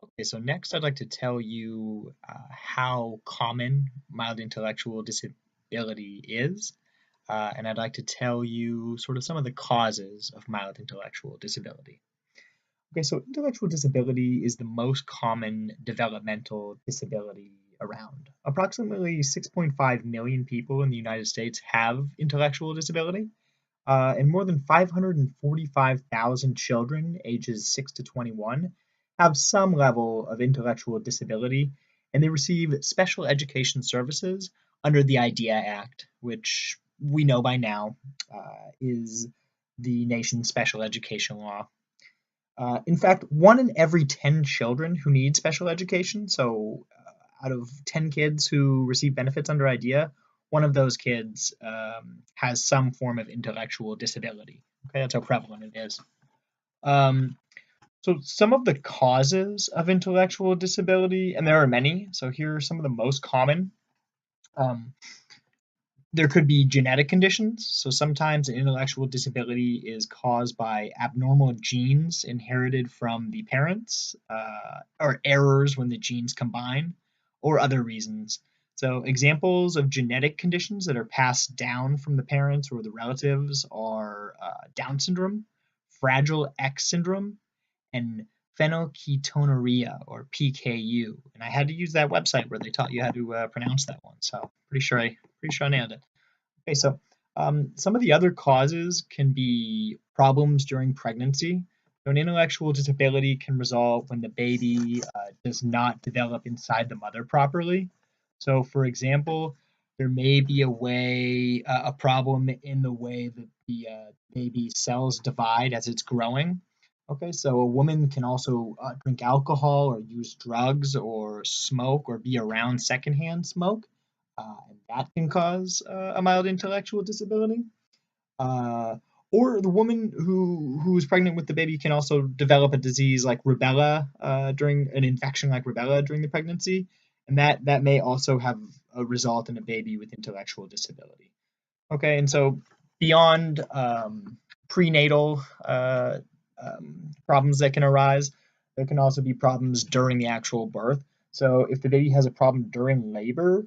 Okay, so next I'd like to tell you how common mild intellectual disability is, and I'd like to tell you sort of some of the causes of mild intellectual disability. Okay, so intellectual disability is the most common developmental disability around. Approximately 6.5 million people in the United States have intellectual disability, and more than 545,000 children ages 6 to 21 have some level of intellectual disability, and they receive special education services under the IDEA Act, which we know by now is the nation's special education law. In fact, 1 in every 10 children who need special education, so out of 10 kids who receive benefits under IDEA, one of those kids has some form of intellectual disability. Okay, that's how prevalent it is. Um, so some of the causes of intellectual disability, and there are many. So here are some of the most common. Um, there could be genetic conditions. So sometimes an intellectual disability is caused by abnormal genes inherited from the parents, or errors when the genes combine, or other reasons. So examples of genetic conditions that are passed down from the parents or the relatives are Down syndrome, Fragile X syndrome, and phenylketonuria, or PKU. And I had to use that website where they taught you how to pronounce that one. So pretty sure I nailed it. Okay, so some of the other causes can be problems during pregnancy. So an intellectual disability can result when the baby does not develop inside the mother properly. So, for example, there may be a problem in the way that the baby cells divide as it's growing. Okay, so a woman can also drink alcohol or use drugs or smoke or be around secondhand smoke, and that can cause a mild intellectual disability. Uh, or the woman who is pregnant with the baby can also develop a disease like rubella during an infection like rubella during the pregnancy, and that may also have a result in a baby with intellectual disability. Okay, and so beyond prenatal problems that can arise, there can also be problems during the actual birth. So if the baby has a problem during labor,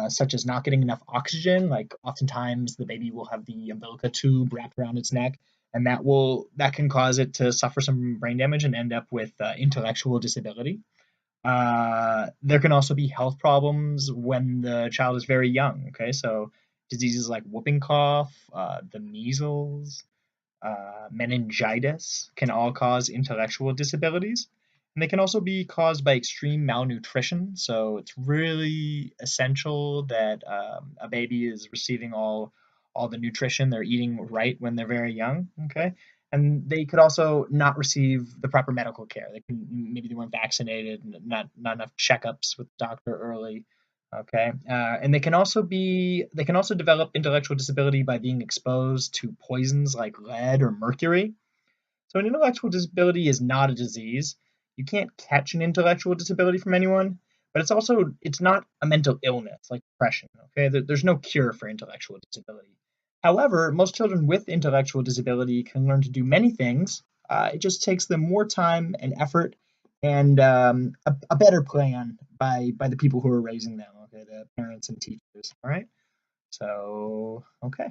such as not getting enough oxygen, like oftentimes the baby will have the umbilical tube wrapped around its neck, and that can cause it to suffer some brain damage and end up with intellectual disability. There can also be health problems when the child is very young. Okay, so diseases like whooping cough, the measles, meningitis can all cause intellectual disabilities. And they can also be caused by extreme malnutrition. So it's really essential that a baby is receiving all the nutrition they're eating right when they're very young. Okay, and they could also not receive the proper medical care. Maybe they weren't vaccinated, not enough checkups with the doctor early. Okay, and they can also develop intellectual disability by being exposed to poisons like lead or mercury. So an intellectual disability is not a disease. You can't catch an intellectual disability from anyone, but it's not a mental illness like depression. Okay, there's no cure for intellectual disability. However, most children with intellectual disability can learn to do many things. It just takes them more time and effort and a better plan by the people who are raising them. Okay, the parents and teachers. All right. So okay.